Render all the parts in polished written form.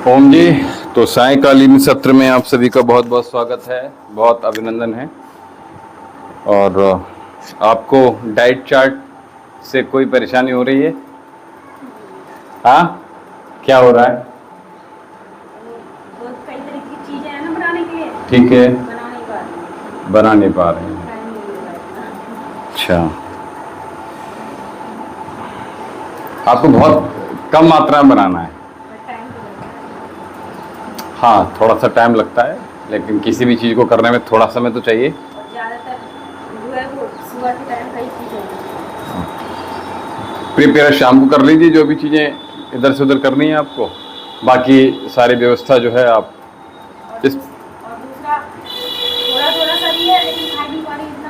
ओम जी। तो सायंकालीन सत्र में आप सभी का बहुत बहुत स्वागत है, बहुत अभिनंदन है। और आपको डाइट चार्ट से कोई परेशानी हो रही है? हाँ, क्या हो रहा है? बहुत कई तरह की चीजें हैं ना बनाने के लिए। ठीक है, बना नहीं पा रहे हैं, बना नहीं पा रहे हैं। टाइम नहीं मिल रहा है। अच्छा, आपको बहुत कम मात्रा में बनाना है। पर टाइम तो लगता है हाँ, थोड़ा सा टाइम लगता है, लेकिन किसी भी चीज़ को करने में थोड़ा समय तो चाहिए। और ज्यादातर जो है वो सुबह के टाइम कई चीजें हैं। प्रिपेयर शाम को कर लीजिए, जो भी चीज़ें इधर से उधर करनी है आपको। बाकी सारी व्यवस्था जो है आप और इस दूसरा थोड़ा थोड़ा सा भी है लेकिन खा नहीं पा रही इतना।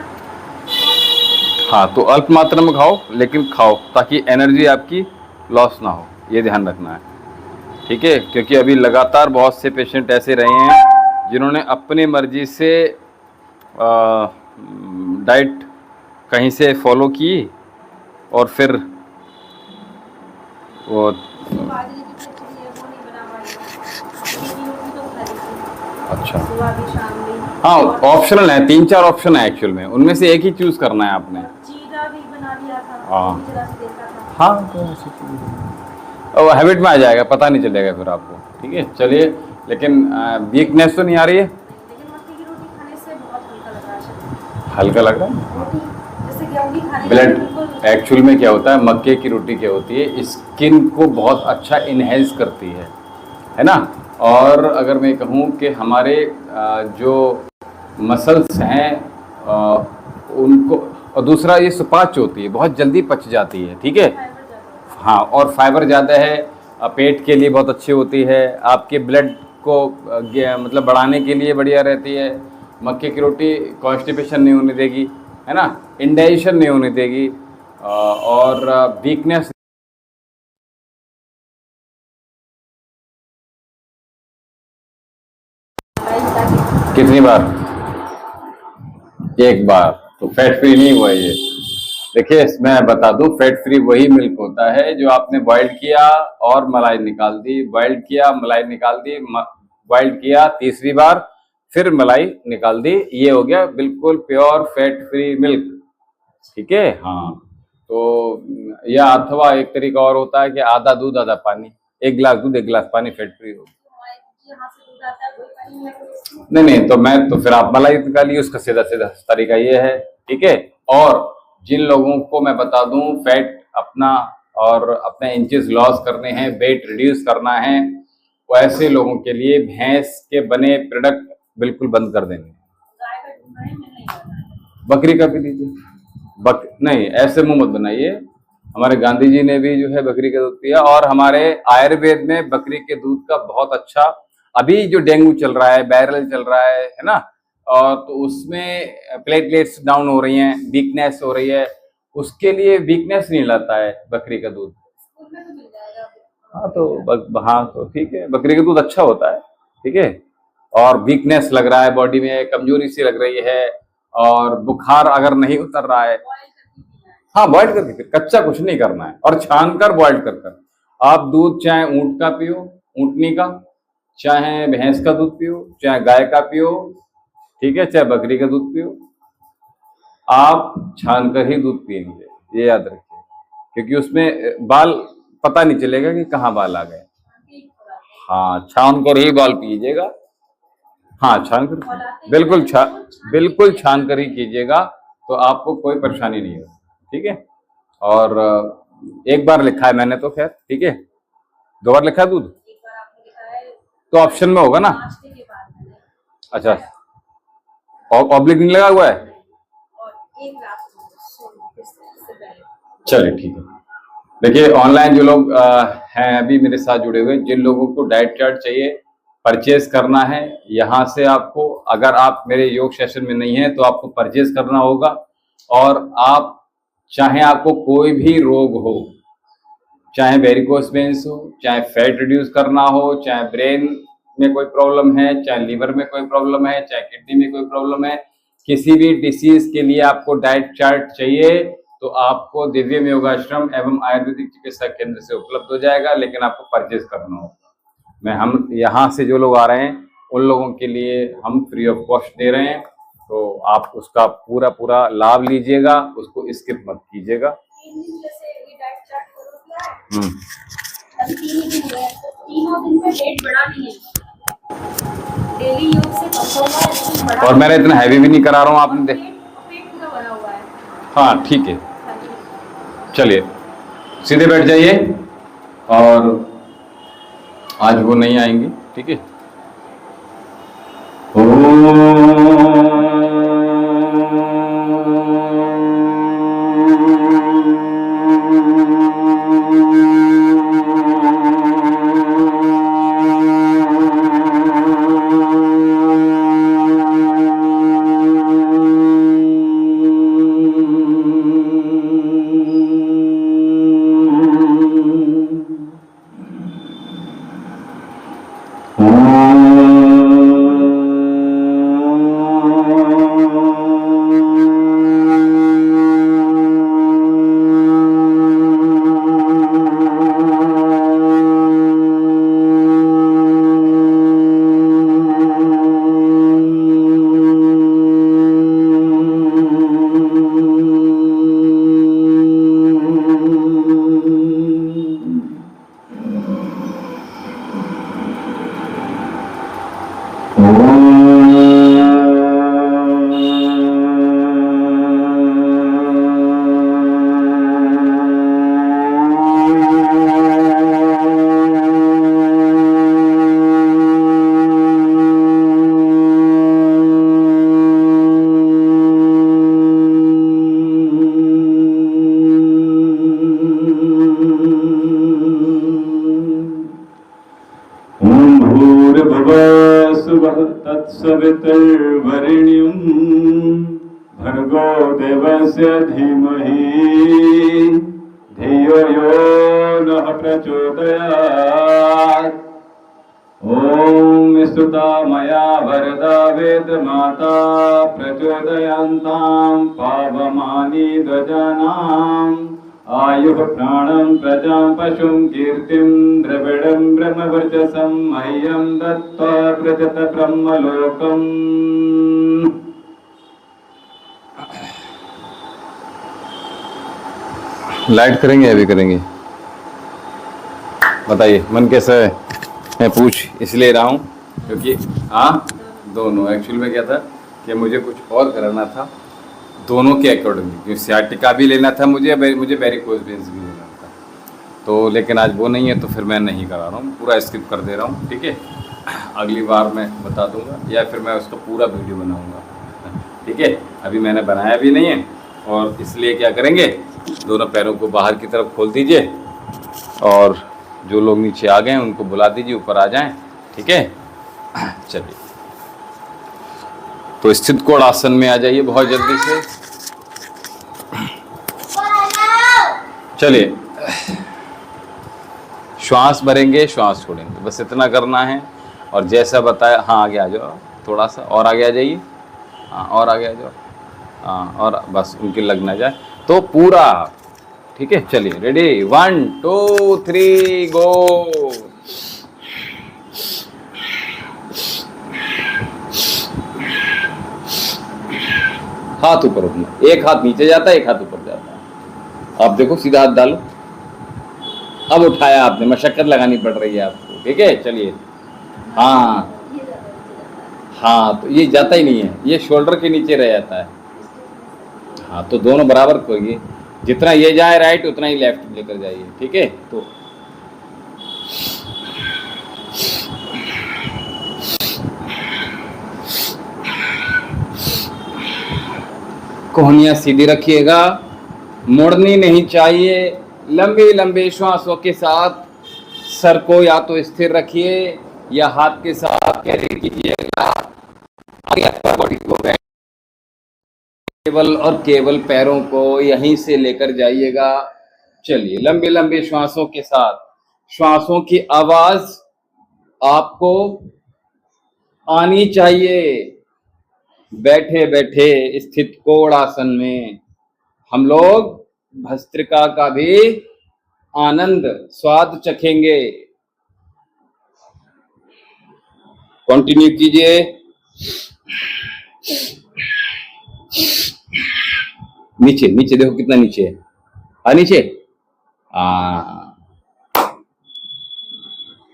हाँ, तो अल्प मात्रा में खाओ, लेकिन खाओ ताकि एनर्जी आपकी लॉस ना हो, ये ध्यान रखना है। ठीक है, क्योंकि अभी लगातार बहुत से पेशेंट ऐसे रहे हैं जिन्होंने अपनी मर्जी से डाइट कहीं से फॉलो की और फिर वो जो बाजरे की खिचड़ी है वो नहीं बना पाई मैं। मक्के की रोटी तो खा लेती हूँ अच्छा। सुबह भी शाम भी। हाँ, और ऑप्शनल है, 3-4 ऑप्शन है एक्चुअल में, उनमें से एक ही चूज करना है आपने। चीला भी बना दिया था, वो भी हाँ जरा सा देखा था। हाँ, तो ऐसी चीज़ अब हैबिट में आ जाएगा, पता नहीं चलेगा फिर आपको। ठीक है, चलिए। लेकिन वीकनेस तो नहीं आ रही है? नहीं, लेकिन मक्के की रोटी खाने से बहुत हल्का लग रहा है शरीर। हल्का लग रहा है। रोटी जैसे गेहूं की खाने के ब्लड बिल्कुल। एक्चुअल में क्या होता है, मक्के की रोटी क्या होती है, स्किन को बहुत अच्छा इन्हेंस करती है ना। और अगर मैं कहूँ कि हमारे जो मसल्स हैं उनको, और दूसरा ये सुपाच्य होती है, बहुत जल्दी पच जाती है। ठीक है, फाइबर ज्यादा होता है। हाँ, और फाइबर ज़्यादा है, पेट के लिए बहुत अच्छी होती है, आपके ब्लड को मतलब बढ़ाने के लिए बढ़िया रहती है। मक्के की रोटी कॉन्स्टिपेशन नहीं होने देगी, है ना, इंडाइजेशन नहीं होने देगी, और वीकनेस। कितनी बार? एक बार। तो फैट फ्री नहीं हुआ ये। देखिए, मैं बता दूं, फैट फ्री वही मिल्क होता है जो आपने बॉइल्ड किया और मलाई निकाल दी, बॉइल्ड किया, मलाई निकाल दी, बॉइल्ड किया तीसरी बार, फिर मलाई निकाल दी, ये हो गया बिल्कुल प्योर फैट फ्री मिल्क। ठीक है, हाँ। तो या अथवा एक तरीका और होता है कि आधा दूध आधा पानी, 1 गिलास दूध 1 गिलास पानी, फैट फ्री हो। यहाँ से दूध आता है वही पानी है तो नहीं नहीं, तो मैं तो फिर आप मलाई निकालिए, उसका सीधा सीधा तरीका ये है। ठीक है। और जिन लोगों को मैं बता दूं फैट अपना और अपने इंचेस लॉस करने हैं, वेट रिड्यूस करना है, वो ऐसे लोगों के लिए भैंस के बने प्रोडक्ट बिल्कुल बंद कर देंगे। गाय का दूध नहीं मिल नहीं रहा। बकरी का पी लीजिए। नहीं, ऐसे मुंह मत बनाइए। हमारे गांधी जी ने भी जो है बकरी का दूध पिया, और हमारे आयुर्वेद में बकरी के दूध का बहुत अच्छा, अभी जो डेंगू चल रहा है, वायरल चल रहा है ना, और तो उसमें प्लेटलेट्स डाउन हो रही हैं, वीकनेस हो रही है, उसके लिए वीकनेस नहीं लाता है बकरी का दूध। स्कूल में तो मिल जाएगा। हाँ तो हाँ तो ठीक है, बकरी का दूध अच्छा होता है। ठीक है। और वीकनेस लग रहा है बॉडी में, कमजोरी सी लग रही है, और बुखार अगर नहीं उतर रहा है, बॉयल करके पीना है। हाँ, बॉइल करके, फिर कच्चा कुछ नहीं करना है, और छान कर बॉइल कर कर आप दूध, चाहे ऊँट का पियो, ऊँटनी का, चाहे भैंस का दूध पियो, चाहे गाय का पियो, ठीक है, चाहे बकरी का दूध पियो, आप छान कर ही दूध पियेंगे, ये याद रखिए। क्योंकि उसमें बाल पता नहीं चलेगा कि कहाँ बाल आ गए। हाँ, छान कर ही बाल पीजिएगा। हाँ, छान कर, बिल्कुल छान कर ही कीजिएगा, तो आपको कोई परेशानी नहीं होगी। ठीक है। और एक बार लिखा है मैंने तो खैर, ठीक है, 2 बार लिखा है दूध, एक बार आपने लिखा है तो ऑप्शन में होगा ना। नाश्ते के बाद मैंने अच्छा, ऑब्लिक नहीं लगा हुआ है? और एक ग्लास दूध इससे पहले। चलिए ठीक है। देखिए, ऑनलाइन जो लोग हैं अभी मेरे साथ जुड़े हुए, जिन लोगों को डाइट चार्ट चाहिए, परचेज करना है, यहाँ से आपको, अगर आप मेरे योग सेशन में नहीं हैं तो आपको परचेज करना होगा। और आप चाहे आपको कोई भी रोग हो, चाहे वेरिकोस वेन्स हो, चाहे फैट रिड्यूस करना हो, चाहे ब्रेन में कोई प्रॉब्लम है, चाहे लीवर में कोई प्रॉब्लम है, चाहे किडनी में कोई प्रॉब्लम है, किसी भी डिसीज के लिए आपको डाइट चार्ट चाहिए तो आपको दिव्यम योगाश्रम एवं आयुर्वेदिक चिकित्सा केंद्र से उपलब्ध हो जाएगा, लेकिन आपको परचेज करना होगा। हम यहाँ से जो लोग आ रहे हैं उन लोगों के लिए हम फ्री ऑफ कॉस्ट दे रहे हैं, तो आप उसका पूरा पूरा लाभ लीजिएगा, उसको स्किप मत कीजिएगा। 3 दिन जैसे ये डाइट चार्ट फॉलो किया है, हम्म, अभी 3 ही दिन हुए हैं, तो तीनों दिन में वेट बढ़ा नहीं है, डेली योग से कम हुआ है लेकिन बढ़ा और मैंने इतना हैवी भी नहीं करा रहा हूँ, आपने देख। पेट पूरा भरा हुआ है। हाँ ठीक है, हाँ जी। चलिए सीधे बैठ जाइए, और आज वो नहीं आएंगी, ठीक है। भूर्भुवस्सुवः तत्सवितुर्वरेण्यं भर्गो देवस्य धीमहि धियो यो नः प्रचोदयात्। ॐ स्तुता मया वरदा वेदमाता प्रचोदयन्तां पावमानि दजानाम् आयुः प्राणं प्रजां पशुं कीर्तिं द्रविडं ब्रह्मवर्चसं मह्यं दत्त्वा व्रजत ब्रह्मलोकम्। लाइट करेंगे अभी करेंगे, बताइए मन कैसा है? मैं पूछ इसलिए रहा हूँ क्योंकि हाँ दोनों एक्चुअल में क्या था कि मुझे कुछ और कराना था, दोनों के अकॉर्डिंग सियाटिका भी लेना था मुझे वेरिकोज वेन्स भी लेना था, तो लेकिन आज वो नहीं है तो फिर मैं नहीं करा रहा हूँ, पूरा स्किप कर दे रहा हूँ, ठीक है। अगली बार मैं बता दूंगा या फिर मैं उसका पूरा वीडियो बनाऊंगा, ठीक है। अभी मैंने बनाया भी नहीं है, और इसलिए क्या करेंगे, दोनों पैरों को बाहर की तरफ खोल दीजिए, और जो लोग नीचे आ गए हैं उनको बुला दीजिए ऊपर आ जाएं, ठीक है। चलिए तो स्थित कोण आसन में आ जाइए बहुत जल्दी से। चलिए श्वास भरेंगे, श्वास छोड़ेंगे, बस इतना करना है। और जैसा बताया, हाँ आगे आ जाओ, थोड़ा सा और आगे आ जाइए, हाँ और आगे आ जाओ, हाँ और बस उनकी लग ना जाए तो पूरा, ठीक है। चलिए रेडी, 1 2 3 गो। हाथ ऊपर उठना, एक हाथ नीचे जाता है, एक हाथ ऊपर जाता है। आप देखो सीधा हाथ डालो, अब उठाया आपने, मशक्कत लगानी पड़ रही है आपको, ठीक है। चलिए हाँ हाँ, तो ये जाता ही नहीं है, ये शोल्डर के नीचे रह जाता है। हाँ तो दोनों बराबर करिए, जितना ये जाए राइट उतना ही लेफ्ट लेकर जाइए, ठीक है। तो कोहनियाँ सीधी रखिएगा, मुड़नी नहीं चाहिए। लंबी लंबी श्वासों के साथ सर को या तो स्थिर रखिए या हाथ के साथ कैरी कीजिएगा, आगे अपर बॉडी को केवल और केवल पैरों को यहीं से लेकर जाइएगा। चलिए लंबी लंबी श्वासों के साथ, श्वासों की आवाज आपको आनी चाहिए। बैठे बैठे स्थित कोण आसन में हम लोग भस्त्रिका का भी आनंद स्वाद चखेंगे। कंटिन्यू कीजिए। नीचे नीचे देखो कितना नीचे है। नीचे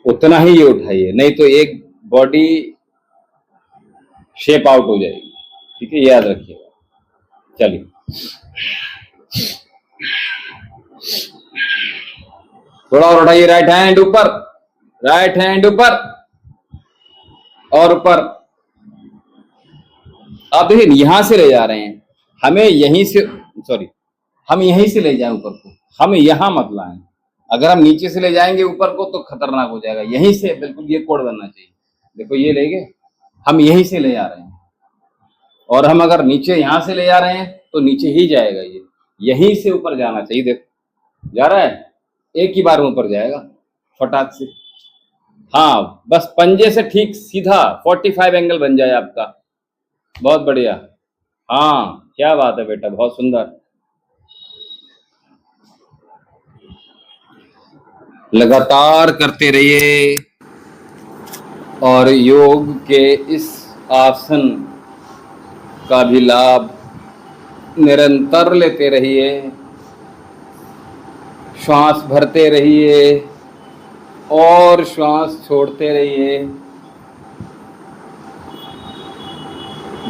उतना ही ये उठाइए, नहीं तो एक बॉडी शेप आउट हो जाएगी। ठीक है, याद रखिएगा। चलिए, थोड़ा और उठाइए। राइट हैंड ऊपर, राइट हैंड ऊपर और ऊपर। आप देखिए यहां से ले जा रहे हैं, हमें यहीं से, सॉरी, हम यहीं से ले जाएं ऊपर को, हमें यहां मत लाएं। अगर हम नीचे से ले जाएंगे ऊपर को तो खतरनाक हो जाएगा। यहीं से बिल्कुल ये कोड बनना चाहिए। देखो ये ले गए, हम यहीं से ले जा रहे हैं, और हम अगर नीचे यहां से ले जा रहे हैं तो नीचे ही जाएगा। ये यहीं से ऊपर जाना चाहिए। देखो जा रहा है, एक ही बार में ऊपर जाएगा फटाक से। हाँ, बस पंजे से ठीक सीधा 45 एंगल बन जाए आपका। बहुत बढ़िया। हाँ, क्या बात है बेटा, बहुत सुंदर। लगातार करते रहिए और योग के इस आसन का भी लाभ निरंतर लेते रहिए। श्वास भरते रहिए और श्वास छोड़ते रहिए।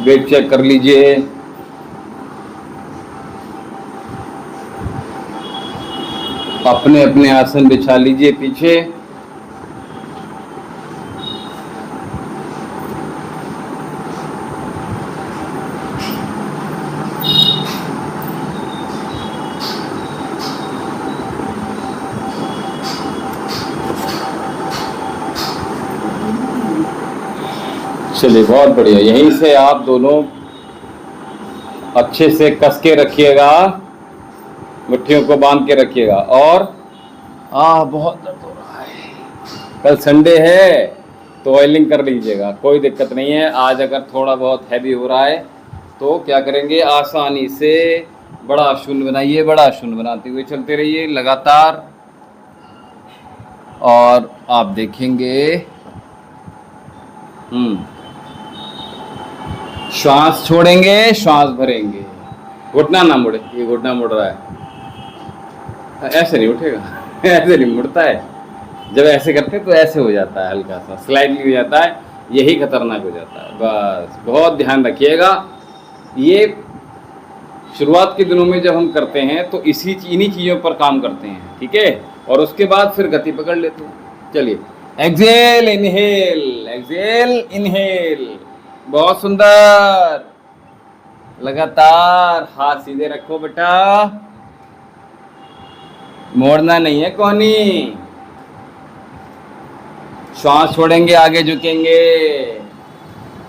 वेट चेक कर लीजिए। अपने अपने आसन बिछा लीजिए पीछे। चलिए, बहुत बढ़िया। यहीं से आप दोनों अच्छे से कस के रखिएगा, मुट्ठियों को बांध के रखिएगा। और बहुत दर्द हो रहा है। कल संडे है तो ऑयलिंग कर लीजिएगा, कोई दिक्कत नहीं है। आज अगर थोड़ा बहुत हैवी हो रहा है तो क्या करेंगे, आसानी से बड़ा शून्य बनाइए। बड़ा शून्य बनाते हुए चलते रहिए लगातार, और आप देखेंगे श्वास छोड़ेंगे, श्वास भरेंगे। घुटना ना मुड़े, ये घुटना मुड़ रहा है। ऐसे नहीं उठेगा, ऐसे नहीं मुड़ता है। जब ऐसे करते हैं तो ऐसे हो जाता है, हल्का सा स्लाइडली हो जाता है, यही खतरनाक हो जाता है। बस बहुत ध्यान रखिएगा। ये शुरुआत के दिनों में जब हम करते हैं तो इन्हीं चीज़ों पर काम करते हैं। ठीक है, और उसके बाद फिर गति पकड़ लेते हैं। चलिए, एक्सेल इनहेल, एक्सेल इनहेल। बहुत सुंदर। लगातार हाथ सीधे रखो बेटा, मोड़ना नहीं है कोहनी। श्वास छोड़ेंगे, आगे झुकेंगे।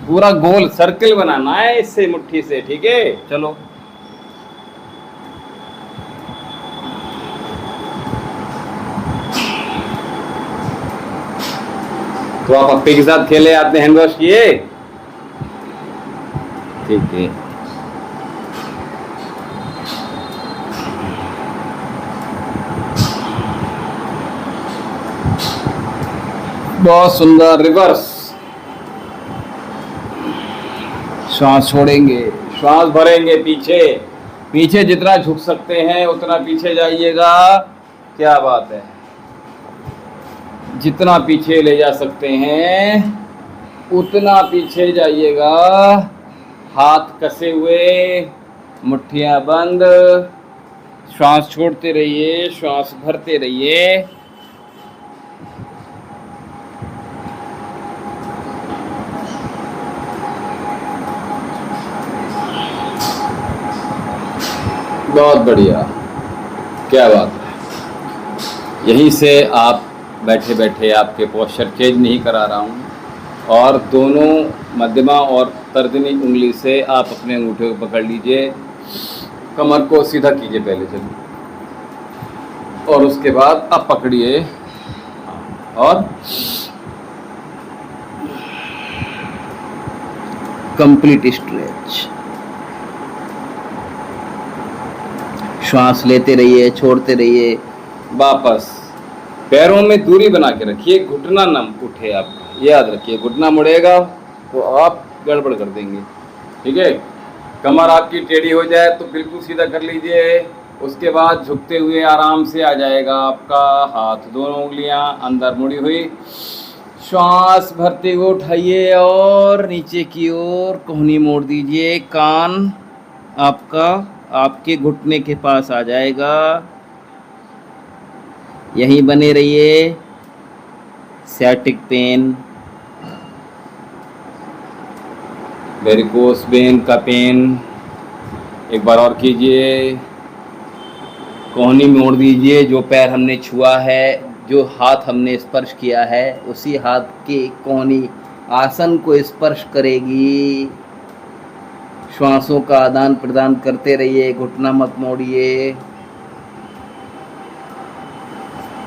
पूरा गोल सर्कल बनाना है इससे, मुट्ठी से। ठीक है, चलो। तो आप अप्पे के साथ खेले, आपने हैंड वॉश किए? ठीक है। बहुत सुंदर। रिवर्स। श्वास छोड़ेंगे, श्वास भरेंगे पीछे। पीछे जितना झुक सकते हैं उतना पीछे जाइएगा। क्या बात है, जितना पीछे ले जा सकते हैं उतना पीछे जाइएगा। हाथ कसे हुए, मुट्ठियां बंद। श्वास छोड़ते रहिए, श्वास भरते रहिए। बहुत बढ़िया, क्या बात है। यहीं से आप बैठे बैठे, आपके पोस्चर चेंज नहीं करा रहा हूँ, और दोनों मध्यमा और तर्जनी उंगली से आप अपने अंगूठे को पकड़ लीजिए। कमर को सीधा कीजिए पहले, चलिए, और उसके बाद आप पकड़िए और कंप्लीट स्ट्रेच। श्वास लेते रहिए, छोड़ते रहिए। वापस पैरों में दूरी बना के रखिए, घुटना ना उठे आपका, याद रखिए। घुटना मुड़ेगा तो आप गड़बड़ कर देंगे, ठीक है। कमर आपकी टेढ़ी हो जाए तो बिल्कुल सीधा कर लीजिए। उसके बाद झुकते हुए आराम से आ जाएगा आपका हाथ, दोनों उंगलियां अंदर मुड़ी हुई। श्वास भरते हुए उठाइए और नीचे की ओर कोहनी मोड़ दीजिए। कान आपका आपके घुटने के पास आ जाएगा, यहीं बने रहिए। सैटिक पेन, वेरिकोस वेन का पेन, एक बार और कीजिए। कोहनी मोड़ दीजिए, जो पैर हमने छुआ है, जो हाथ हमने स्पर्श किया है, उसी हाथ की कोहनी आसन को स्पर्श करेगी। श्वासों का आदान प्रदान करते रहिए, घुटना मत मोड़िए।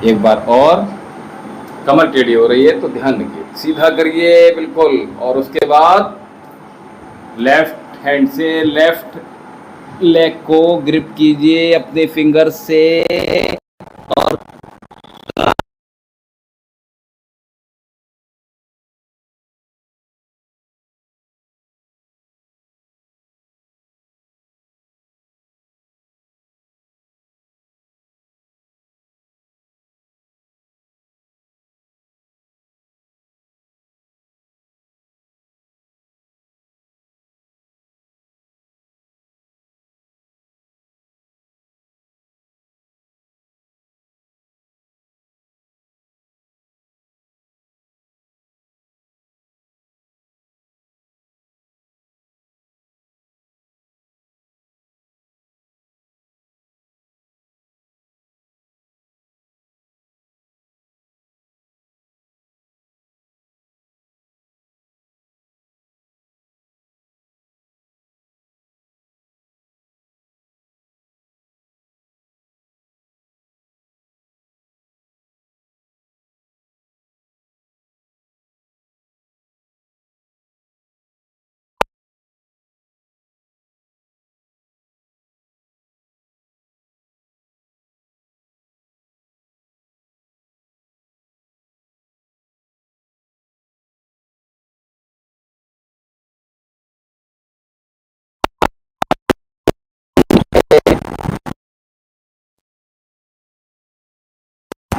एक बार और, कमर टेढ़ी हो रही है तो ध्यान रखिए, सीधा करिए बिल्कुल। और उसके बाद लेफ्ट हैंड से लेफ्ट लेग को ग्रिप कीजिए अपने फिंगर से और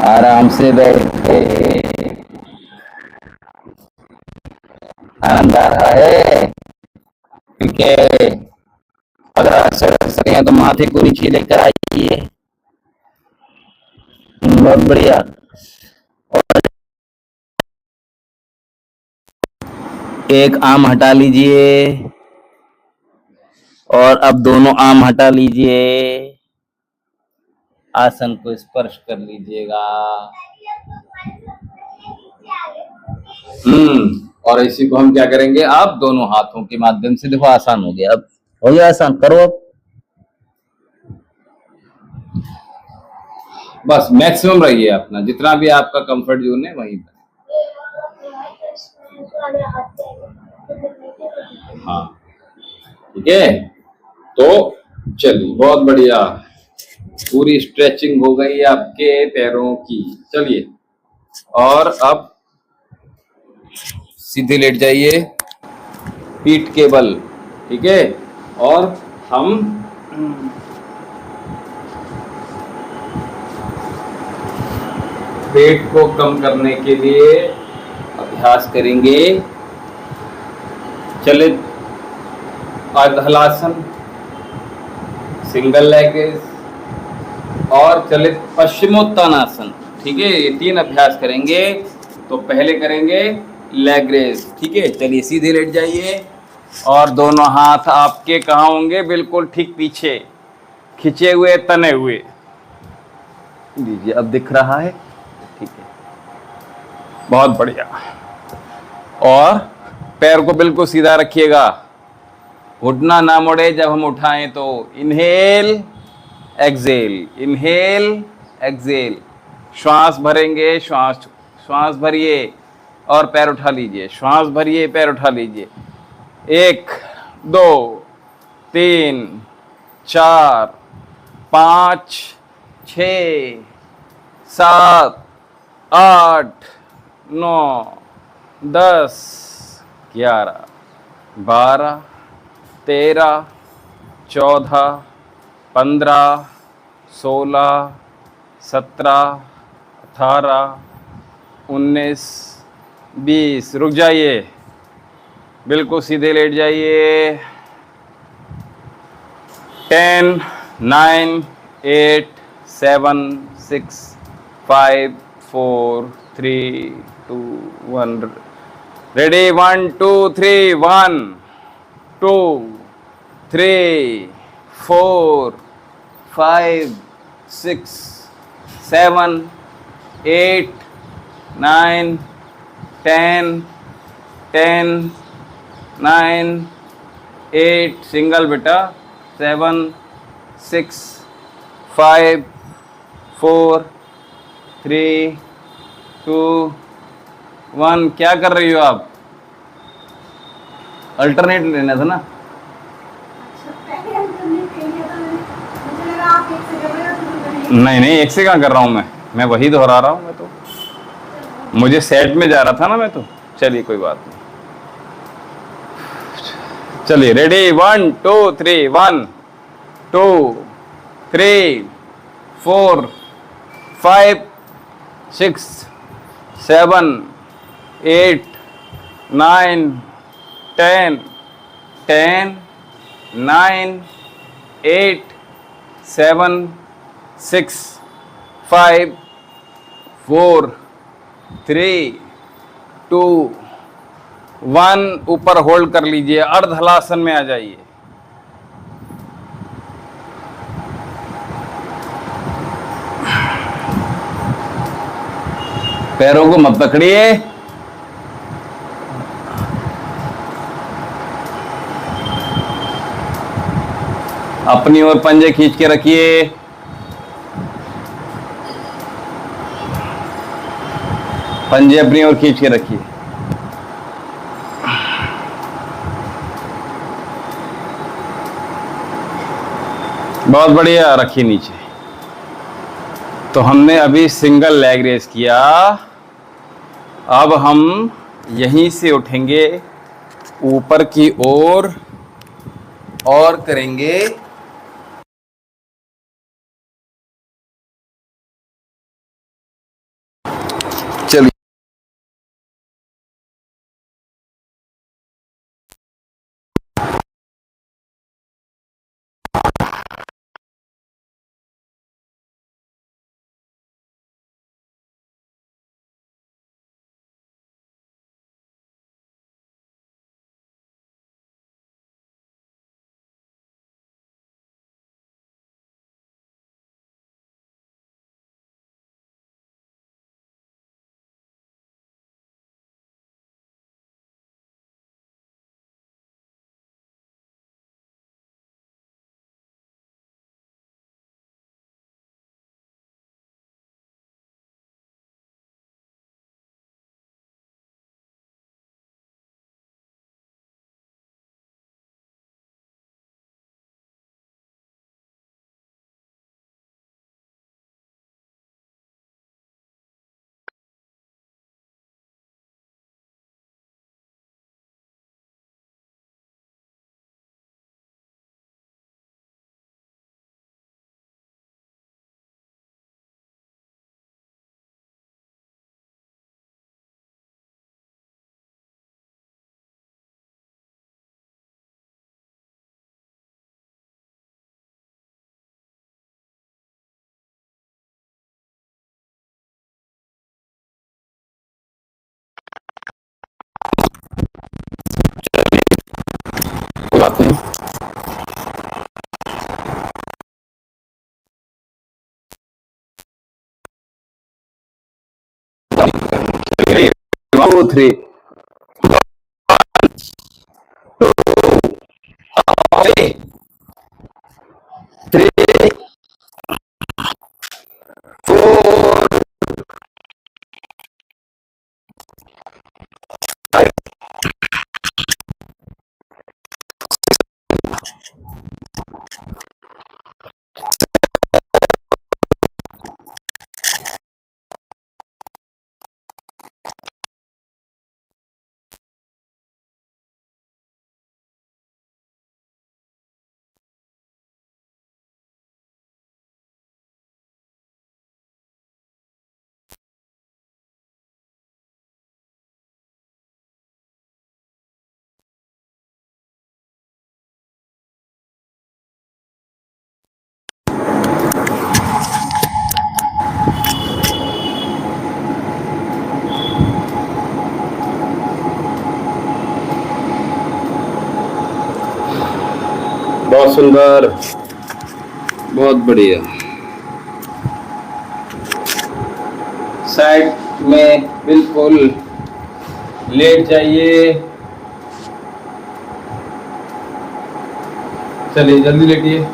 आराम से बैठे। आनंद आ रहा है, ठीक है। अगर आप सकें तो माथे को नीचे लेकर आइए, बहुत बढ़िया। एक आम हटा लीजिए और अब दोनों आम हटा लीजिए, आसन को स्पर्श कर लीजिएगा। और इसी को हम क्या करेंगे, आप दोनों हाथों के माध्यम से, देखो आसान हो गया, अब हो गया आसान, करो अब। बस मैक्सिमम रहिए अपना, जितना भी आपका कंफर्ट जोन है वहीं पर। हाँ, ठीक है। तो चलिए, बहुत बढ़िया, पूरी स्ट्रेचिंग हो गई आपके पैरों की। चलिए, और अब सीधे लेट जाइए पीठ के बल, ठीक है। और हम पेट को कम करने के लिए अभ्यास करेंगे चलित अर्धहलासन, सिंगल लेग रेज और चलित पश्चिमोत्तानासन, ठीक है। ये 3 अभ्यास करेंगे। तो पहले करेंगे लेग रेज, ठीक है। चलिए सीधे लेट जाइए और दोनों हाथ आपके कहाँ होंगे, बिल्कुल ठीक पीछे, खिंचे हुए, तने हुए। लीजिए, अब दिख रहा है, ठीक है, बहुत बढ़िया। और पैर को बिल्कुल सीधा रखिएगा, घुटना ना मुड़े जब हम उठाएं तो। इनहेल एक्सेल, इनहेल एक्सेल, श्वास भरेंगे, श्वास भरिए और पैर उठा लीजिए, श्वास भरिए, पैर उठा लीजिए। 1 2 3 4 5 6 7 8 9 10 11 12 13 14 15 16 17 18 19 20। रुक जाइए, बिल्कुल सीधे लेट जाइए। 10 9 8 7 6 5 4 3 2 1। रेडी, 1 2 3 1 2 3 4 5 6 7 8 9 10 10 9 8। सिंगल बेटा। 7 6 5 4 3 2 1। क्या कर रही हो आप? अल्टरनेट लेना था ना। नहीं नहीं, एक से कहाँ कर रहा हूँ मैं वही दोहरा रहा हूँ। मैं तो मुझे सेट में जा रहा था ना मैं तो। चलिए कोई बात नहीं। चलिए रेडी, 1 2 3 1 2 3 4 5 6 7 8 9 10 10 9 8 7 6 5 4 3 2 1। ऊपर होल्ड कर लीजिए, अर्ध हलासन में आ जाइए। पैरों को मत पकड़िए। अपनी ओर पंजे खींच के रखिए। पंजे अपनी ओर खींच के रखिए। बहुत बढ़िया, रखिए नीचे। तो हमने अभी सिंगल लेग रेस किया। अब हम यहीं से उठेंगे ऊपर की ओर और करेंगे चलिए बात नहीं। टू थ्री थ्री सुंदर, बहुत बढ़िया। साइड में बिल्कुल लेट जाइए। चलिए जल्दी लेटिए।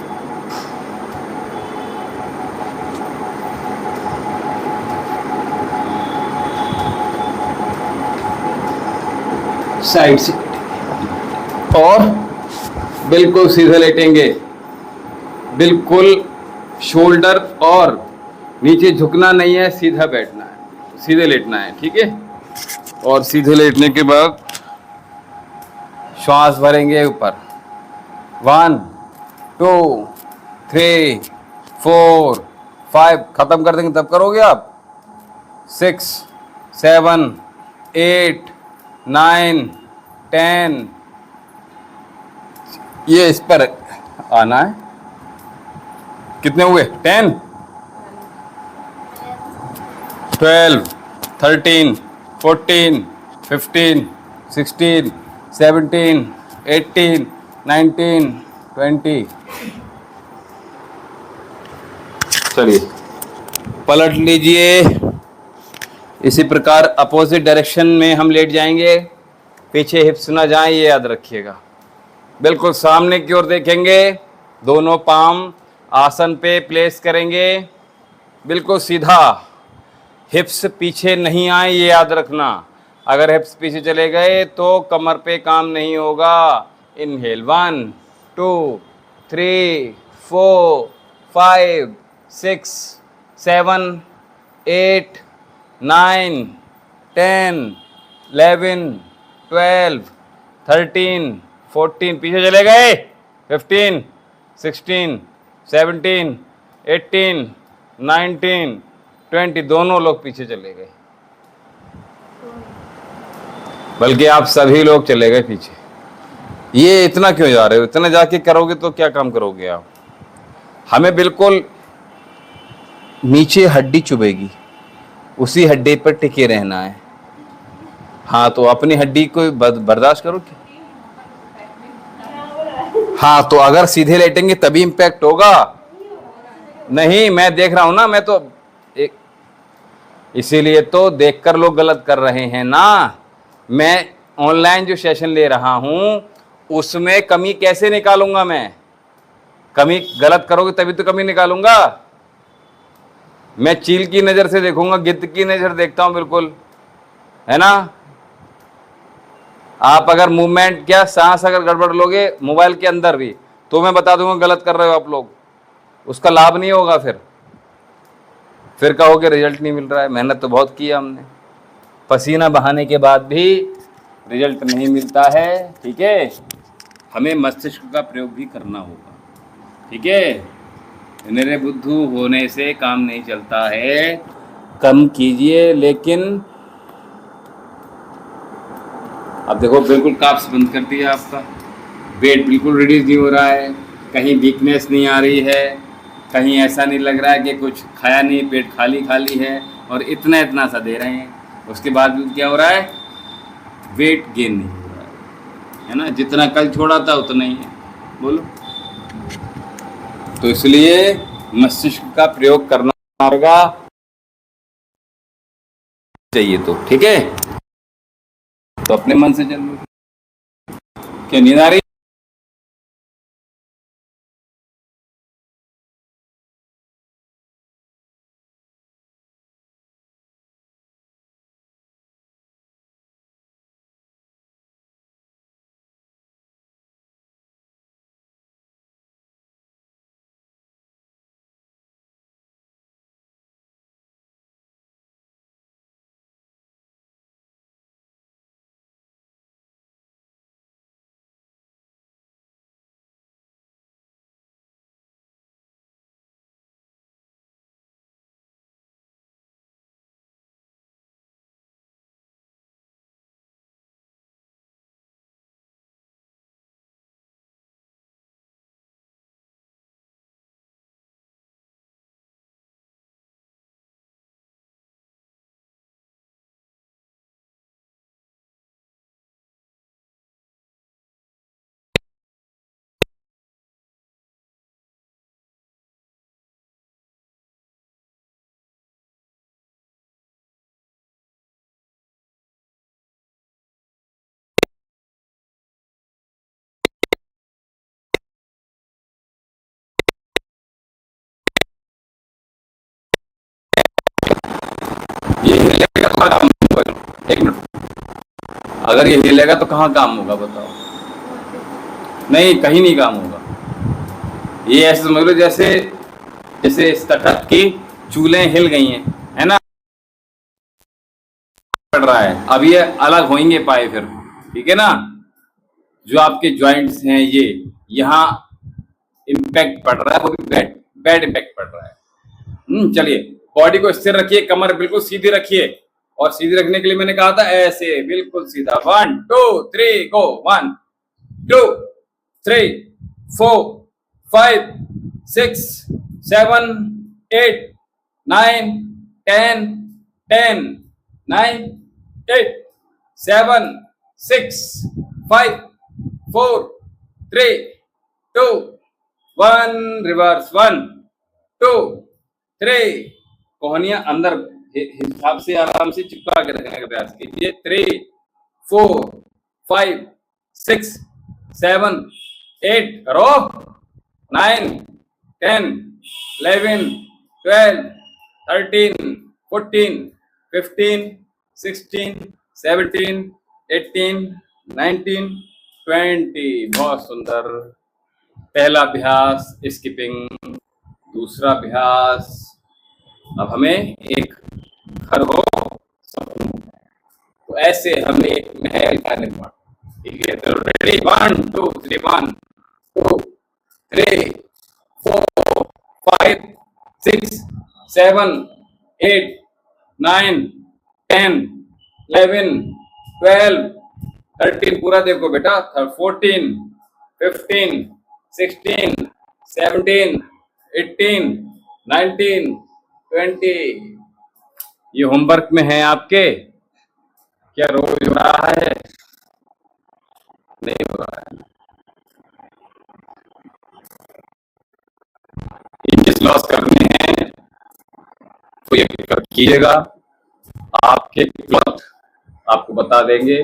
साइड से और बिल्कुल सीधे लेटेंगे। बिल्कुल शोल्डर और नीचे झुकना नहीं है, सीधा बैठना है, सीधे लेटना है, ठीक है। और सीधे लेटने के बाद श्वास भरेंगे ऊपर। 1 2 3 4 5, खत्म कर देंगे तब करोगे आप। 6 7 8 9 10, ये इस पर आना है। कितने हुए? 10 12 13 14 15 16 17 18 19 20। चलिए पलट लीजिए। इसी प्रकार अपोजिट डायरेक्शन में हम लेट जाएंगे। पीछे हिप्स ना जाएं, ये याद रखिएगा। बिल्कुल सामने की ओर देखेंगे। दोनों पाम आसन पे प्लेस करेंगे, बिल्कुल सीधा। हिप्स पीछे नहीं आए, ये याद रखना। अगर हिप्स पीछे चले गए तो कमर पे काम नहीं होगा। इनहेल 1 2 3 4 5 6 7 8 9 10 11 12 13 14, पीछे चले गए। 15 16 17 18 19 20, दोनों लोग पीछे चले गए। बल्कि आप सभी लोग चले गए पीछे। ये इतना क्यों जा रहे हो? इतना जाके करोगे तो क्या काम करोगे आप? हमें बिल्कुल नीचे हड्डी चुभेगी, उसी हड्डी पर टिके रहना है। हाँ तो अपनी हड्डी को बर्दाश्त करो क्या? हाँ तो अगर सीधे लेटेंगे तभी इंपैक्ट होगा। नहीं, मैं देख रहा हूं ना, मैं तो इसीलिए तो देखकर लोग गलत कर रहे हैं ना। मैं ऑनलाइन जो सेशन ले रहा हूं उसमें कमी कैसे निकालूंगा मैं? कमी गलत करोगे तभी तो कमी निकालूंगा। मैं चील की नजर से देखूंगा, गिद्ध की नजर देखता हूं, बिल्कुल, है ना। आप अगर मूवमेंट क्या सांस अगर गड़बड़ लोगे मोबाइल के अंदर भी तो मैं बता दूंगा गलत कर रहे हो आप लोग, उसका लाभ नहीं होगा। फिर कहोगे रिजल्ट नहीं मिल रहा है। मेहनत तो बहुत किया हमने, पसीना बहाने के बाद भी रिजल्ट नहीं मिलता है, ठीक है। हमें मस्तिष्क का प्रयोग भी करना होगा, ठीक है। निरे बुद्धू होने से काम नहीं चलता है। कम कीजिए, लेकिन अब देखो बिल्कुल काप्स बंद कर दिया आपका। वेट बिल्कुल रिड्यूस नहीं हो रहा है, कहीं वीकनेस नहीं आ रही है, कहीं ऐसा नहीं लग रहा है कि कुछ खाया नहीं, पेट खाली खाली है और इतना इतना सा दे रहे हैं। उसके बाद भी क्या हो रहा है? वेट गेन नहीं हो रहा है ना। जितना कल छोड़ा था उतना ही है, बोलो। तो इसलिए मस्तिष्क का प्रयोग करना होगा चाहिए, तो ठीक है। तो अपने मन से चलो। क्या नींद आ रही? ये हिलेगा तो काम होगा। एक मिनट, अगर ये हिलेगा तो कहाँ काम होगा बताओ? नहीं, कहीं नहीं काम होगा। ये ऐसे समझ लो जैसे जैसे स्टटक की चूल्हें हिल गई हैं, है ना, पड़ रहा है। अब ये अलग होंगे पाए फिर, ठीक है ना। जो आपके जॉइंट्स हैं ये, यहाँ इम्पैक्ट पड़ रहा है, वो भी बैड बैड इम्पैक्ट पड़ रहा है। चलिए, बॉडी को स्थिर रखिए, कमर बिल्कुल सीधी रखिए, और सीधी रखने के लिए मैंने कहा था ऐसे बिल्कुल सीधा। 1 2 3 गो। 1 2 3 4 5 6 7 8 9 10 10 9 8 7 6 5 4 3 2 1 रिवर्स। 1 2 3 कोहनियां अंदर हिसाब से आराम से चिपका के रखने का प्रयास कीजिए। 3 4 5 6 7 8 करो। 9 10 11 12 13 14 15 16 17 18 19 20। बहुत सुंदर। पहला अभ्यास स्किपिंग। दूसरा अभ्यास, अब हमें एक घर हो तो ऐसे हमने एक महल का निर्माण, ठीक है। तो रेडी, 1 2 3 1 2 3 4 5 6 7 8 9 10 11 12 13 पूरा देखो बेटा। 14 15 16 17 18 19 20। ये होमवर्क में है आपके। क्या रोज हो रहा है? नहीं हो रहा है। इंग्लिश लॉस करने हैं तो ये कीजिएगा। आपके क्लॉथ आपको बता देंगे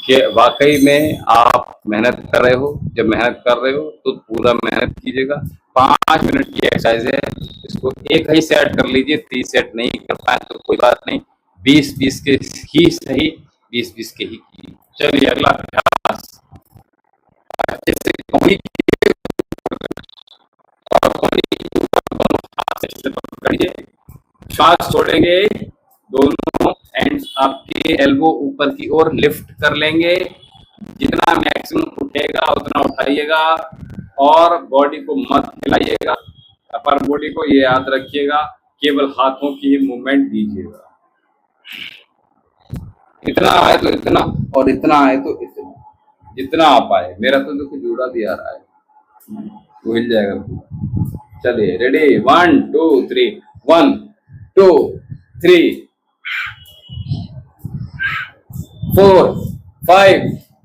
कि वाकई में आप मेहनत कर रहे हो। जब मेहनत कर रहे हो तो पूरा मेहनत कीजिएगा। 5 मिनट की एक्सरसाइज है, इसको एक ही सेट कर लीजिए। 30 सेट नहीं कर पाए तो कोई बात नहीं, 20-20 के ही सही, 20-20 के ही कीजिए। चलिए अगला अभ्यास। अच्छे से कोहनी और कोहनी के ऊपर दोनों हाथ से अच्छे से पकड़िए। श्वास छोड़ेंगे, दोनों हैंड्स आपके एल्बो ऊपर की ओर लिफ्ट कर लेंगे। जितना मैक्सिमम उठेगा उतना उठाइएगा, और बॉडी को मत हिलाइएगा। अपर बॉडी को ये याद रखिएगा, केवल हाथों की ही मूवमेंट दीजिएगा। इतना आए तो इतना, और इतना आए तो इतना, जितना आप आए। मेरा तो देखो जोड़ा भी आ रहा है, वो हिल जाएगा पूरा। चलिए रेडी, 1 2 3 1 2 3 4 5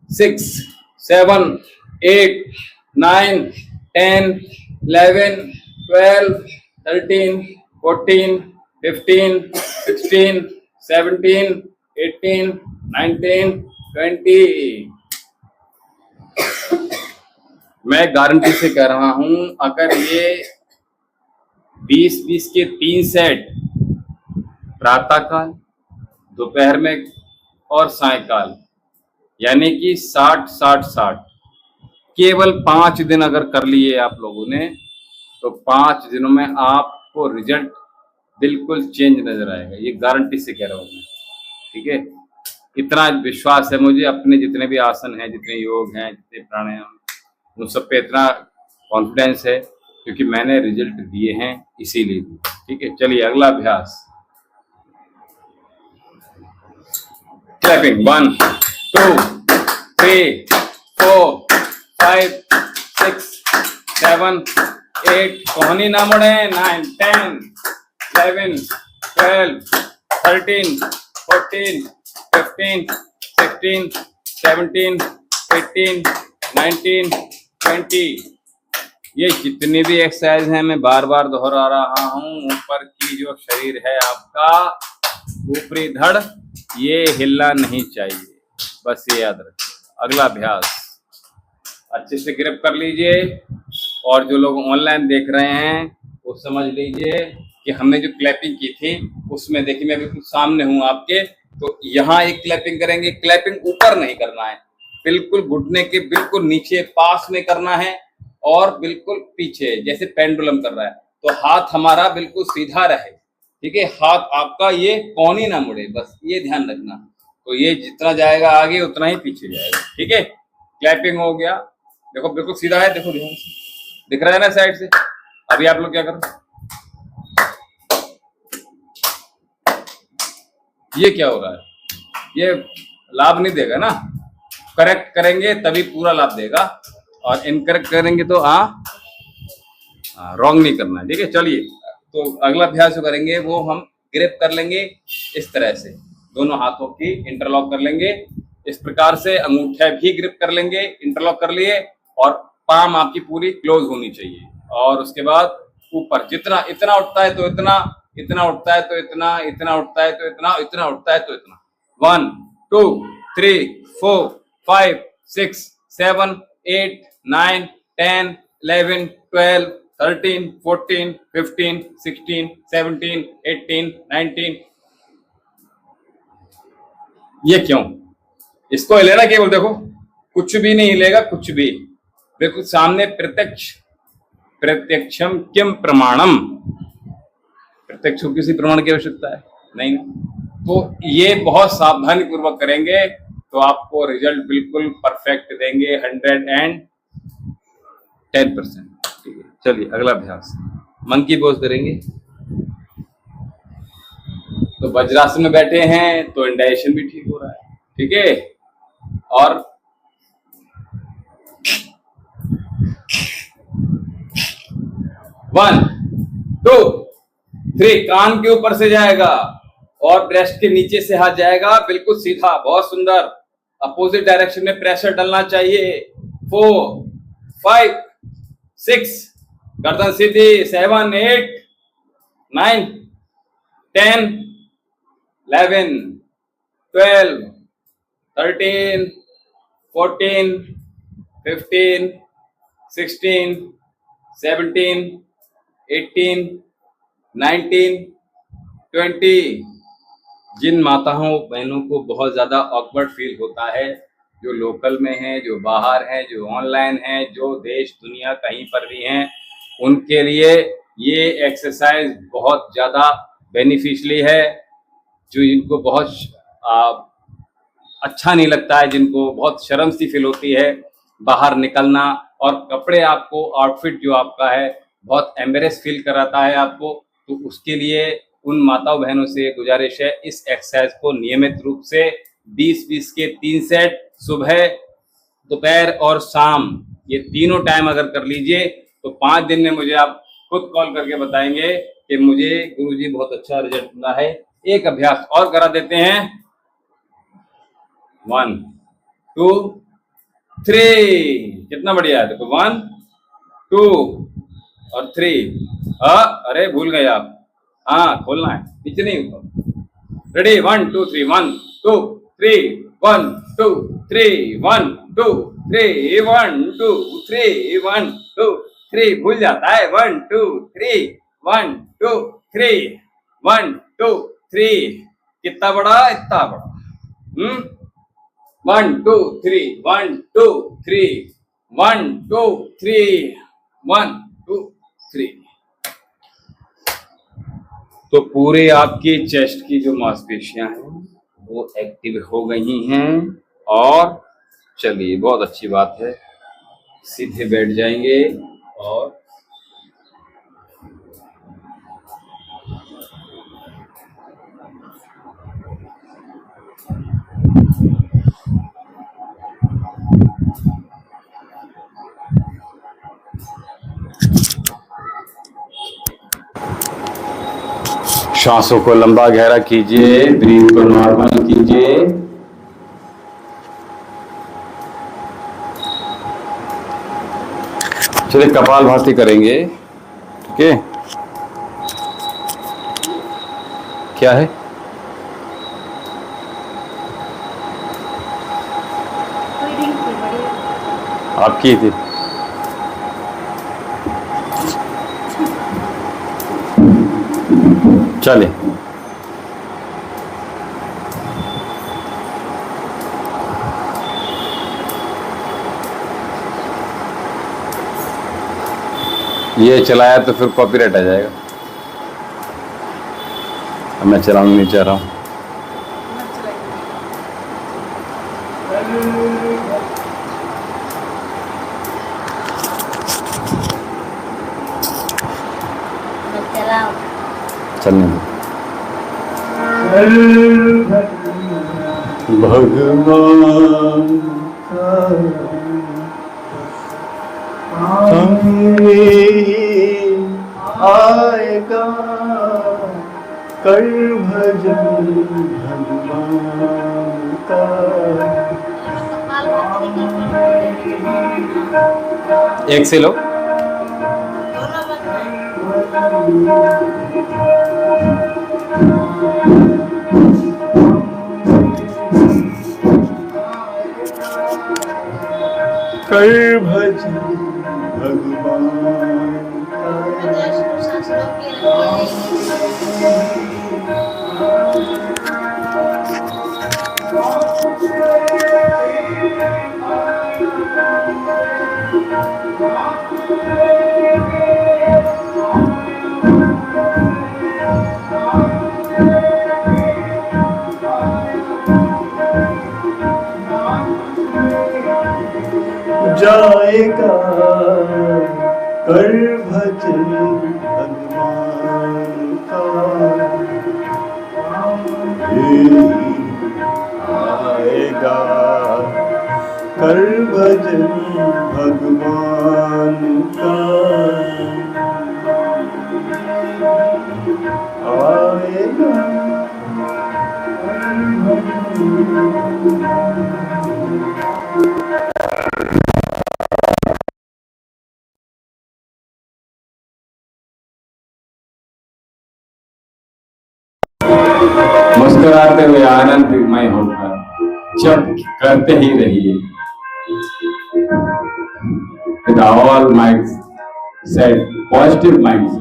6 7 8 9 10 11 12 13 14 15 16 17 18 19 20। मैं गारंटी से कह रहा हूं, अगर ये 20-20 के 3 सेट प्रातःकाल, दोपहर में और सायकाल, यानी कि 60-60-60, केवल 5 दिन अगर कर लिए आप लोगों ने, तो 5 दिनों में आपको रिजल्ट बिल्कुल चेंज नजर आएगा। ये गारंटी से कह रहा हूं मैं, ठीक है। इतना विश्वास है मुझे, अपने जितने भी आसन हैं, जितने योग हैं, जितने प्राणायाम, उन सब पे इतना कॉन्फिडेंस है क्योंकि मैंने रिजल्ट दिए हैं, इसीलिए। ठीक है, चलिए अगला अभ्यास। क्लैपिंग। 1 2 3 4 5 6 7 8, कोहनी ना मुड़े। 9 10 11 12 13 14 15 16 17 18 19 20। ये जितनी भी एक्सरसाइज है मैं बार बार दोहरा रहा हूँ। ऊपर की जो शरीर है आपका, ऊपरी धड़, ये हिलना नहीं चाहिए, बस ये याद रखिए। अगला अभ्यास, अच्छे से ग्रिप कर लीजिए, और जो लोग ऑनलाइन देख रहे हैं वो समझ लीजिए कि हमने जो क्लैपिंग की थी उसमें देखिए मैं बिल्कुल सामने हूं आपके, तो यहाँ एक क्लैपिंग करेंगे। क्लैपिंग ऊपर नहीं करना है, बिल्कुल घुटने के बिल्कुल नीचे पास में करना है और बिल्कुल पीछे जैसे पेंडुलम कर रहा है। तो हाथ हमारा बिल्कुल सीधा रहे, ठीक है, हाथ आपका ये कोनी ना मुड़े, बस ये ध्यान रखना। तो ये जितना जाएगा आगे उतना ही पीछे जाएगा, ठीक है। क्लैपिंग हो गया, देखो बिल्कुल सीधा है, देखो ध्यान से दिख रहा है ना साइड से। अभी आप लोग क्या करो, ये क्या हो रहा है, ये लाभ नहीं देगा ना। करेक्ट करेंगे तभी पूरा लाभ देगा, और इनकरेक्ट करेंगे तो रॉन्ग नहीं करना है, ठीक है। चलिए, तो अगला अभ्यास जो करेंगे वो हम ग्रिप कर लेंगे इस तरह से, दोनों हाथों की इंटरलॉक कर लेंगे इस प्रकार से, अंगूठे भी ग्रिप कर लेंगे, इंटरलॉक कर लिए, और पाम आपकी पूरी क्लोज होनी चाहिए। और उसके बाद ऊपर जितना, इतना उठता है तो इतना, इतना उठता है तो इतना, इतना उठता है तो इतना, इतना उठता है तो इतना। 1 2 3 4 5 6 7 8 9 10 11 12 13 14 15 16 17 18 19। ये क्यों, इसको हिलेना केवल, देखो कुछ भी नहीं हिलेगा, कुछ भी, बिल्कुल सामने। प्रत्यक्ष, प्रत्यक्षम किम प्रमाणम, प्रत्यक्ष को किसी प्रमाण की आवश्यकता है नहीं। तो ये बहुत सावधानी पूर्वक करेंगे तो आपको रिजल्ट बिल्कुल परफेक्ट देंगे, 110%, ठीक है। चलिए अगला अभ्यास, मंकी पोज करेंगे। तो वज्रासन में बैठे हैं तो इंडाइजेशन भी ठीक हो रहा है, ठीक है। और वन टू थ्री, कान के ऊपर से जाएगा और ब्रेस्ट के नीचे से हाथ जाएगा, बिल्कुल सीधा, बहुत सुंदर। अपोजिट डायरेक्शन में प्रेशर डालना चाहिए। 4 5 6, गर्दन सीधी, 7 8 9 10 11 12 13 14 15 16 17 18 19 20। जिन माताओं बहनों को बहुत ज्यादा ऑकवर्ड फील होता है, जो लोकल में है, जो बाहर है, जो ऑनलाइन है, जो देश दुनिया कहीं पर भी हैं, उनके लिए ये एक्सरसाइज बहुत ज्यादा बेनिफिशियली है। जो जिनको बहुत अच्छा नहीं लगता है, जिनको बहुत शर्म सी फील होती है बाहर निकलना, और कपड़े आपको, आउटफिट जो आपका है बहुत एम्बेरेस फील कराता है आपको, तो उसके लिए उन माताओं बहनों से गुजारिश है, इस एक्सरसाइज को नियमित रूप से 20-20 के 3 सेट, सुबह, दोपहर और शाम, ये तीनों टाइम अगर कर लीजिए तो 5 दिन में मुझे आप खुद कॉल करके बताएंगे कि मुझे गुरुजी बहुत अच्छा रिजल्ट मिला है। एक अभ्यास और करा देते हैं। 1 2 3, कितना बढ़िया है, देखो 1 2 और 3। अरे भूल गए आप, हाँ खोलना है, नीचे नहीं ऊपर। रेडी, 1 2 3, 1 2 3, 1 2 3, 1 2 3, 1 2 3, 1 2 3, भूल जाता है। 1 2 3, 1 2 3, 1 2 3, कितना बड़ा, इतना बड़ा। 1 2 3, 1 2 3, 1 2 3, 1 2 3। तो पूरे आपकी चेस्ट की जो मांसपेशियां हैं वो एक्टिव हो गई हैं। और चलिए, बहुत अच्छी बात है, सीधे बैठ जाएंगे और सांसों को लंबा गहरा कीजिए, ब्रीथ को नॉर्मल कीजिए। चलिए कपालभाति करेंगे, ठीक है। क्या है, आपकी थी। चले। ये चलाया तो फिर कॉपीराइट आ जाएगा। अब मैं चलाना नहीं चाह रहा हूँ। चलने दो। भगवान आएगा कर भजन भगवान का। एक से लो। कर भजन भगवान जाएगा कर भजन भगवान का। आएगा कर भजन भगवान का। आएगा मुस्कुराते हुए आनंदमय होकर जब करते ही रहिए। With all mindset, positive mindset.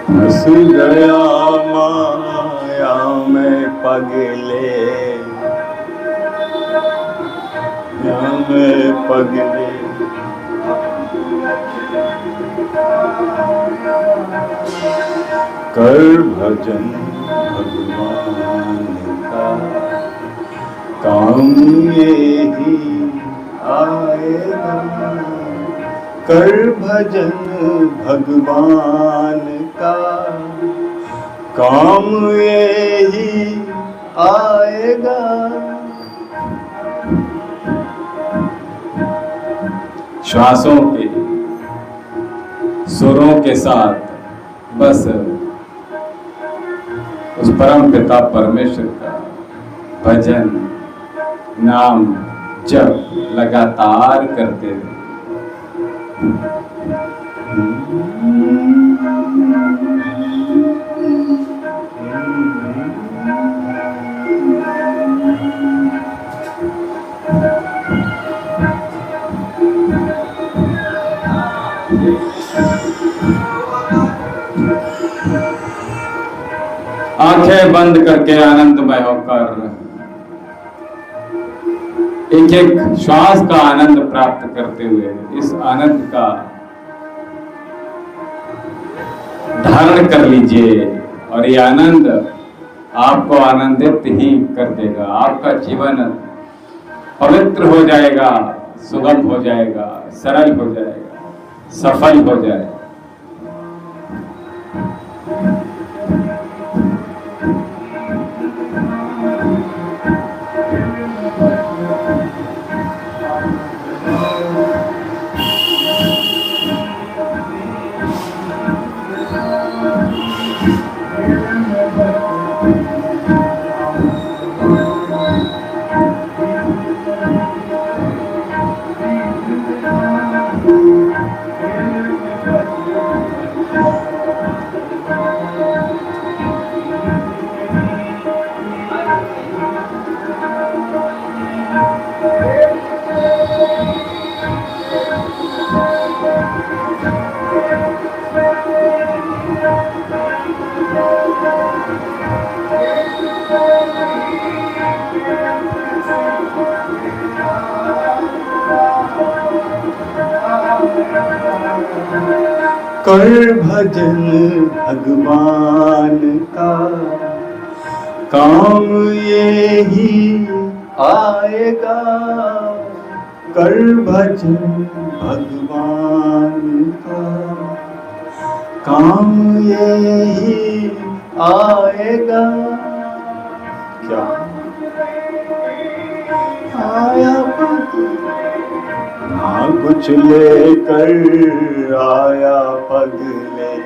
फंस गया माया में पगले, में पगले। कर भजन भगवान का, काम यही आएगा। कर भजन भगवान का, काम यही आएगा। श्वासों के सुरों के साथ बस उस परम पिता परमेश्वर का भजन नाम जप लगातार करते रहे। आंखें बंद करके आनंदमय होकर एक एक श्वास का आनंद प्राप्त करते हुए इस आनंद का धारण कर लीजिए और ये आनंद आपको आनंदित ही कर देगा। आपका जीवन पवित्र हो जाएगा, सुगम हो जाएगा, सरल हो जाएगा, सफल हो जाएगा। कर भजन भगवान का, काम ये ही आएगा। कर भजन भगवान का, काम ये ही आएगा। क्या आया ना कुछ लेकर आया पगले,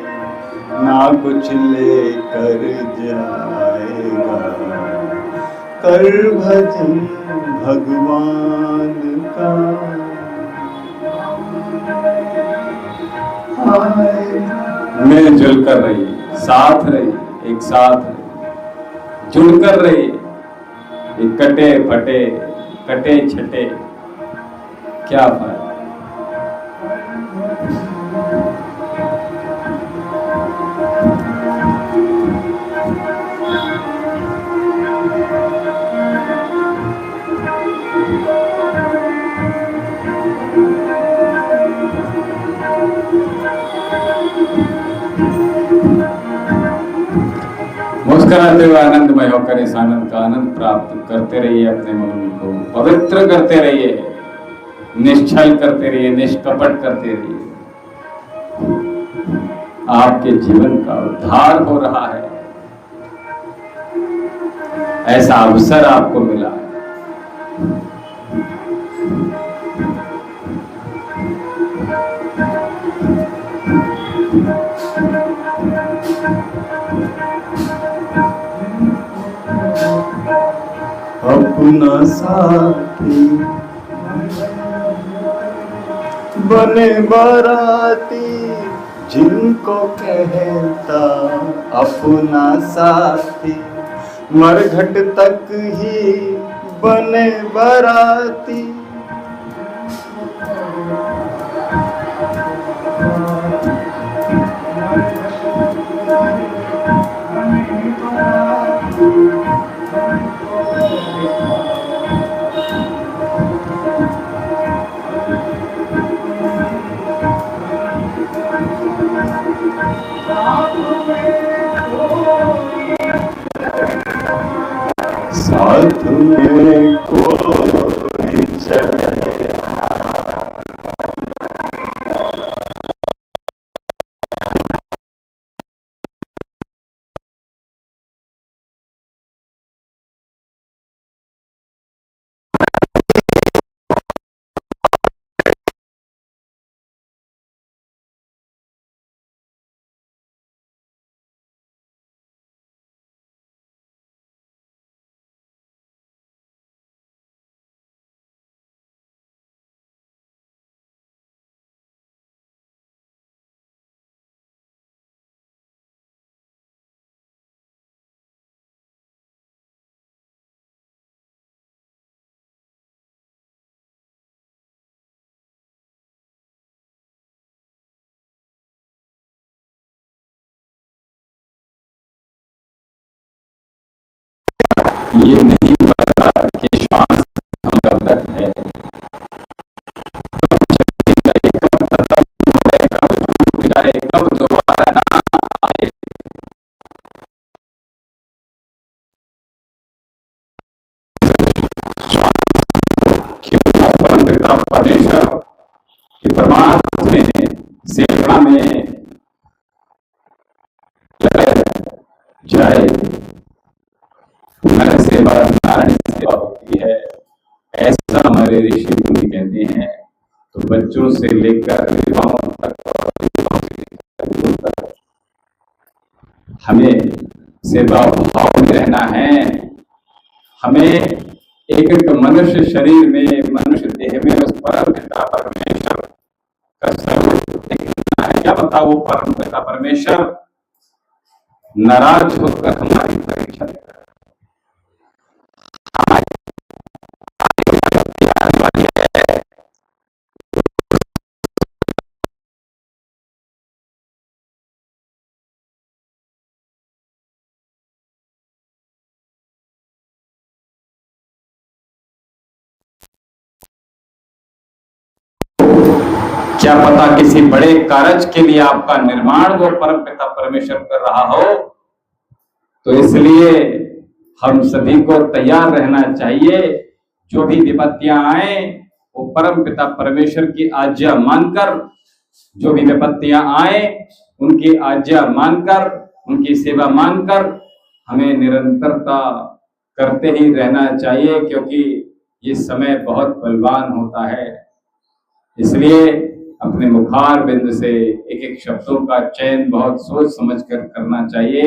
ना कुछ लेकर जाएगा। कर भजन भगवान का, मिलजुल कर रहिए, साथ रहिए, एक साथ रहिए, जुड़कर रहिए। ये कटे फटे, कटे छटे, क्या फायदा। मुस्कुराते हुए आनंदमय होकर इस आनंद का आनंद प्राप्त करते रहिए। अपने मन को पवित्र करते रहिए, निश्चल करते रहिए, निष्कपट करते रहिए। आपके जीवन का उद्धार हो रहा है, ऐसा अवसर आपको मिला है। अपना साथी बने बाराती, जिनको कहता अपना साथी, मरघट तक ही बने बाराती। साथ में कोई चले, ये नहीं पता कि श्वास हम कब तक है, कब खत्म होए, कब टूट जाए, कब दोबारा ना आए। कि परमार्थ में, सेवा में जाए, नर सेवा नारायण सेवा होती है, ऐसा हमारे ऋषि मुनि कहते हैं। तो बच्चों से लेकर विवाहों तक और विवाहों से लेकर विवाहों तक हमें सेवा भाव में रहना है। हमें एक एक मनुष्य शरीर में, मनुष्य देह में उस परम पिता परमेश्वर का स्वरूप देखना है। क्या पता वो परम पिता परमेश्वर नाराज होकर हमारी परीक्षा लेकर क्या पता किसी बड़े कारज के लिए आपका निर्माण वो परम पिता परमेश्वर कर रहा हो। तो इसलिए हम सभी को तैयार रहना चाहिए। जो भी विपत्तियां आए वो परम पिता परमेश्वर की आज्ञा मानकर, जो भी विपत्तियां आए उनकी आज्ञा मानकर, उनकी सेवा मानकर हमें निरंतरता करते ही रहना चाहिए, क्योंकि ये समय बहुत बलवान होता है। इसलिए अपने मुखार बिंद से एक एक शब्दों का चयन बहुत सोच समझ कर करना चाहिए।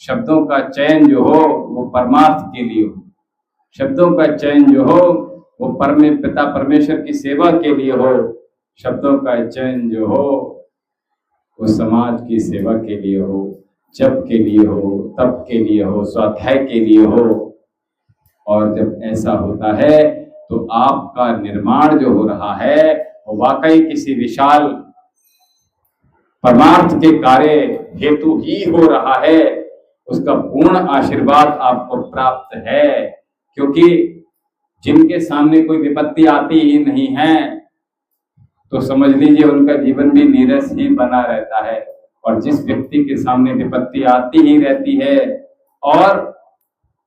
शब्दों का चयन जो हो वो परमार्थ के लिए हो, शब्दों का चयन जो हो वो परम पिता परमेश्वर की सेवा के लिए हो, शब्दों का चयन जो हो वो समाज की सेवा के लिए हो, जप के लिए हो, तप के लिए हो, स्वाध्याय के लिए हो। और जब ऐसा होता है तो आपका निर्माण जो हो रहा है वो वाकई किसी विशाल परमार्थ के कार्य हेतु ही हो रहा है। उसका पूर्ण आशीर्वाद आपको प्राप्त है, क्योंकि जिनके सामने कोई विपत्ति आती ही नहीं है तो समझ लीजिए उनका जीवन भी नीरस ही बना रहता है। और जिस व्यक्ति के सामने विपत्ति आती ही रहती है और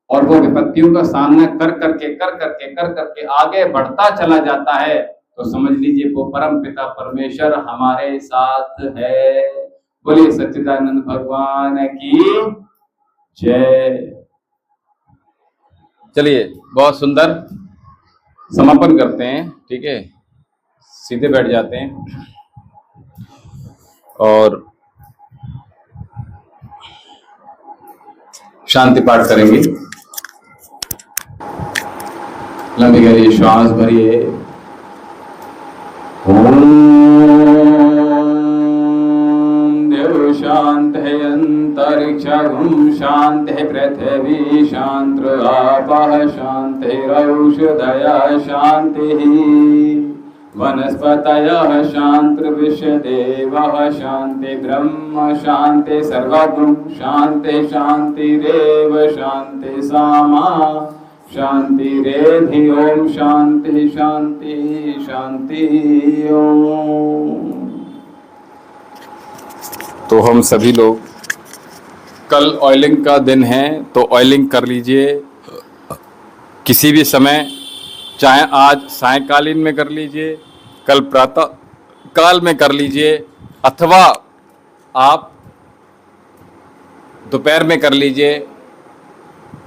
वो विपत्तियों का सामना कर करके आगे बढ़ता चला जाता है, तो समझ लीजिए वो परम पिता परमेश्वर हमारे साथ है। बोलिए सच्चिदानंद भगवान की जय। चलिए बहुत सुंदर समापन करते हैं, ठीक है, सीधे बैठ जाते हैं और शांति पाठ करेंगे। लंबी गहरी श्वास भरिए। ओम देव शांत है अंतरिक्षं शांत है पृथ्वी शांत आपः शांतिरौषधया शांति वनस्पतयः शांति विश्वदेवः शांति ब्रह्म शांति सर्वगुण शांति शांतिरेव शांति सामा शांतिरेधि ओम शांति शांति शांति ओम। तो हम सभी लोग कल ऑयलिंग का दिन है, तो ऑयलिंग कर लीजिए किसी भी समय, चाहे आज सायंकालीन में कर लीजिए, कल प्रातः काल में कर लीजिए, अथवा आप दोपहर में कर लीजिए।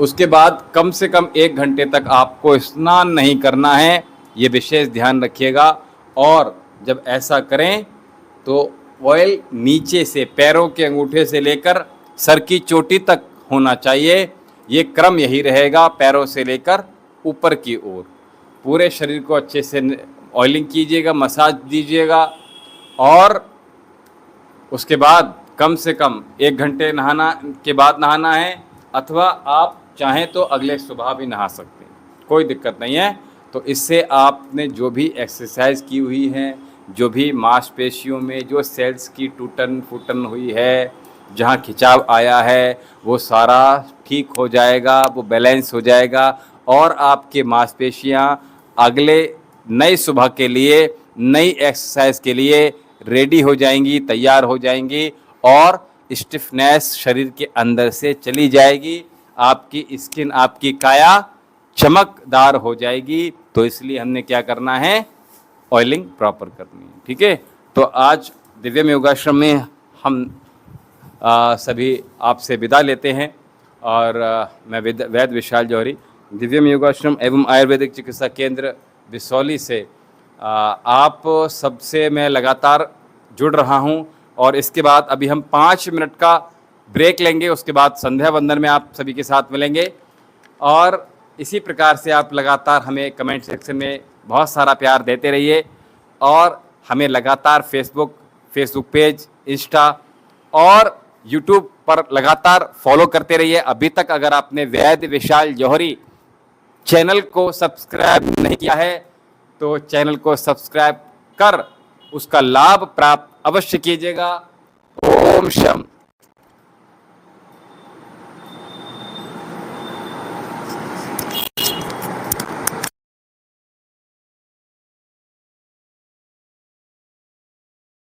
उसके बाद कम से कम 1 घंटे तक आपको स्नान नहीं करना है, ये विशेष ध्यान रखिएगा। और जब ऐसा करें तो ऑयल नीचे से, पैरों के अंगूठे से लेकर सर की चोटी तक होना चाहिए। ये क्रम यही रहेगा, पैरों से लेकर ऊपर की ओर। पूरे शरीर को अच्छे से ऑयलिंग कीजिएगा, मसाज दीजिएगा। और उसके बाद कम से कम 1 घंटे नहाना के बाद नहाना है, अथवा आप चाहें तो अगले सुबह भी नहा सकते हैं, कोई दिक्कत नहीं है। तो इससे आपने जो भी एक्सरसाइज की हुई है, जो भी मांसपेशियों में जो सेल्स की टूटन फूटन हुई है, जहाँ खिंचाव आया है, वो सारा ठीक हो जाएगा, वो बैलेंस हो जाएगा और आपके मांसपेशियाँ अगले नई सुबह के लिए, नई एक्सरसाइज के लिए रेडी हो जाएंगी, तैयार हो जाएंगी और स्टिफनेस शरीर के अंदर से चली जाएगी। आपकी स्किन, आपकी काया चमकदार हो जाएगी। तो इसलिए हमने क्या करना है, ऑयलिंग प्रॉपर करनी है। ठीक है, तो आज दिव्यम योगाश्रम में हम सभी आपसे विदा लेते हैं और मैं वैद्य विशाल जौहरी, दिव्यम योगाश्रम एवं आयुर्वेदिक चिकित्सा केंद्र बिसौली से आप सबसे मैं लगातार जुड़ रहा हूं। और इसके बाद अभी हम 5 मिनट का ब्रेक लेंगे, उसके बाद संध्या वंदन में आप सभी के साथ मिलेंगे। और इसी प्रकार से आप लगातार हमें कमेंट सेक्शन में बहुत सारा प्यार देते रहिए और हमें लगातार फेसबुक पेज, इंस्टा और यूट्यूब पर लगातार फॉलो करते रहिए। अभी तक अगर आपने वैद्य विशाल जौहरी चैनल को सब्सक्राइब नहीं किया है तो चैनल को सब्सक्राइब कर उसका लाभ प्राप्त अवश्य कीजिएगा। ओम शम।